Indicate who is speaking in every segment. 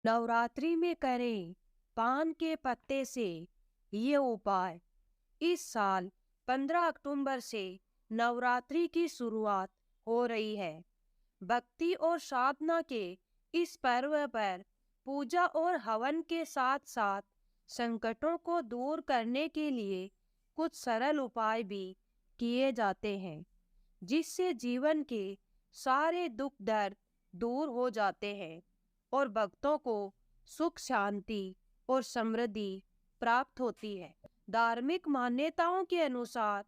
Speaker 1: नवरात्रि में करें पान के पत्ते से ये उपाय। इस साल 15 अक्टूबर से नवरात्रि की शुरुआत हो रही है। भक्ति और साधना के इस पर्व पर पूजा और हवन के साथ साथ संकटों को दूर करने के लिए कुछ सरल उपाय भी किए जाते हैं, जिससे जीवन के सारे दुख दर्द दूर हो जाते हैं और भक्तों को सुख शांति और समृद्धि प्राप्त होती है। धार्मिक मान्यताओं के अनुसार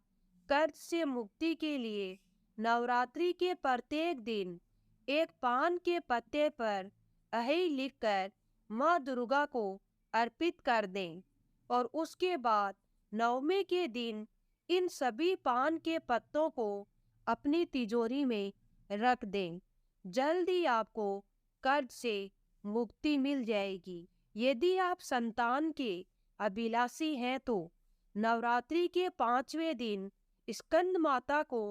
Speaker 1: कर्ज से मुक्ति के लिए नवरात्रि के प्रत्येक दिन एक पान के पत्ते पर अहि लिखकर माँ दुर्गा को अर्पित कर दें और उसके बाद नवमी के दिन इन सभी पान के पत्तों को अपनी तिजोरी में रख दें। जल्द ही आपको कर्ज से मुक्ति मिल जाएगी। यदि आप संतान के अभिलाषी हैं तो नवरात्रि के 5वें दिन स्कंद माता को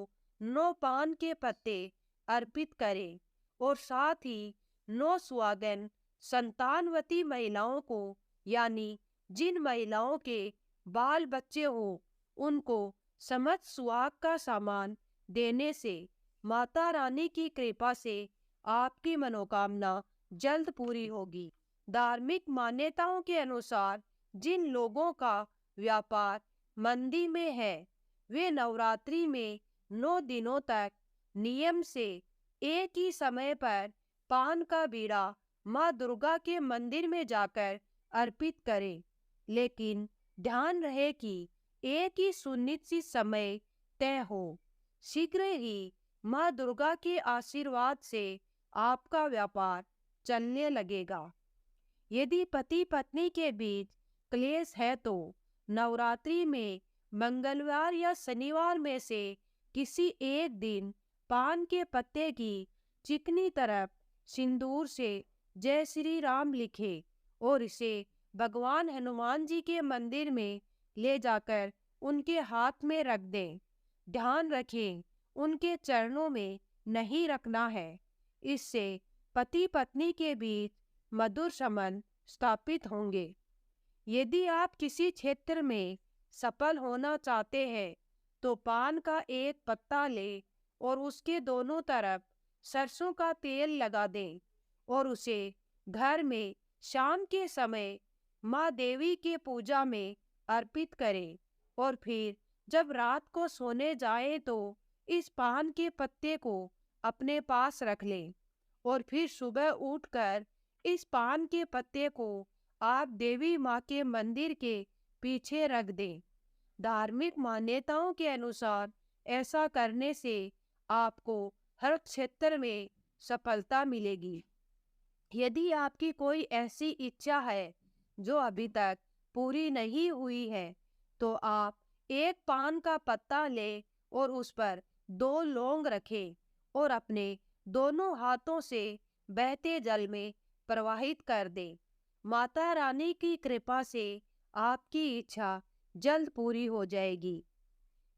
Speaker 1: 9 पान के पत्ते अर्पित करें और साथ ही 9 सुहागन संतानवती महिलाओं को, यानी जिन महिलाओं के बाल बच्चे हो, उनको समस्त सुहाग का सामान देने से माता रानी की कृपा से आपकी मनोकामना जल्द पूरी होगी। धार्मिक मान्यताओं के अनुसार जिन लोगों का व्यापार मंदी में है, वे नवरात्रि में 9 दिनों तक नियम से एक ही समय पर पान का बीड़ा माँ दुर्गा के मंदिर में जाकर अर्पित करें। लेकिन ध्यान रहे कि एक ही सुनिश्चित समय तय हो। शीघ्र ही माँ दुर्गा के आशीर्वाद से आपका व्यापार चलने लगेगा। यदि पति पत्नी के बीच क्लेश है तो नवरात्रि में मंगलवार या शनिवार में से किसी एक दिन पान के पत्ते की चिकनी तरफ सिंदूर से जय श्री राम लिखे और इसे भगवान हनुमान जी के मंदिर में ले जाकर उनके हाथ में रख दें। ध्यान रखें, उनके चरणों में नहीं रखना है। इससे पति पत्नी के बीच मधुर संबंध स्थापित होंगे। यदि आप किसी क्षेत्र में सफल होना चाहते हैं तो पान का एक पत्ता लें और उसके दोनों तरफ सरसों का तेल लगा दें और उसे घर में शाम के समय माँ देवी के पूजा में अर्पित करें और फिर जब रात को सोने जाए तो इस पान के पत्ते को अपने पास रख लें और फिर सुबह उठकर इस पान के पत्ते को आप देवी माँ के मंदिर के पीछे रख दें। धार्मिक मान्यताओं के अनुसार ऐसा करने से आपको हर क्षेत्र में सफलता मिलेगी। यदि आपकी कोई ऐसी इच्छा है जो अभी तक पूरी नहीं हुई है तो आप एक पान का पत्ता लें और उस पर 2 लौंग रखें और अपने दोनों हाथों से बहते जल में प्रवाहित कर दें। माता रानी की कृपा से आपकी इच्छा जल्द पूरी हो जाएगी।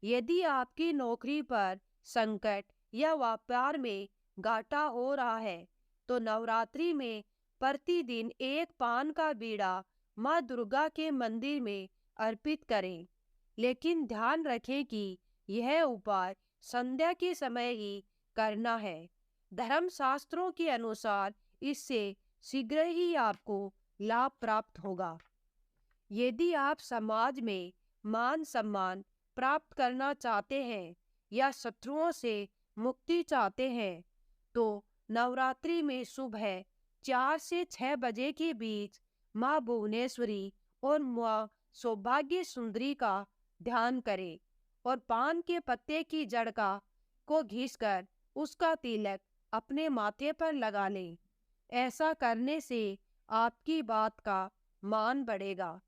Speaker 1: यदि आपकी नौकरी पर संकट या व्यापार में घाटा हो रहा है तो नवरात्रि में प्रतिदिन एक पान का बीड़ा माँ दुर्गा के मंदिर में अर्पित करें। लेकिन ध्यान रखें कि यह उपाय संध्या के समय ही करना है। धर्मशास्त्रों के अनुसार इससे शीघ्र ही आपको लाभ प्राप्त होगा। यदि आप समाज में मान सम्मान प्राप्त करना चाहते हैं या शत्रुओं से मुक्ति चाहते हैं तो नवरात्रि में सुबह 4 से 6 बजे के बीच माँ भुवनेश्वरी और माँ सौभाग्य सुंदरी का ध्यान करें और पान के पत्ते की जड़ को घिसकर उसका तिलक अपने माथे पर लगा लें। ऐसा करने से आपकी बात का मान बढ़ेगा।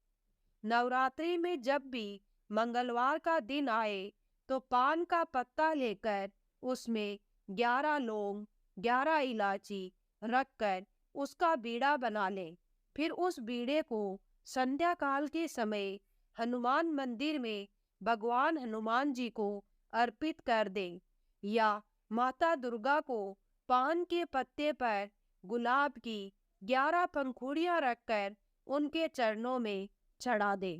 Speaker 1: नवरात्रि में जब भी मंगलवार का दिन आए तो पान का पत्ता लेकर उसमें 11 लौंग 11 इलायची रखकर उसका बीड़ा बना लें। फिर उस बीड़े को संध्या काल के समय हनुमान मंदिर में भगवान हनुमान जी को अर्पित कर दें या माता दुर्गा को पान के पत्ते पर गुलाब की 11 पंखुड़ियां रखकर उनके चरणों में चढ़ा दे।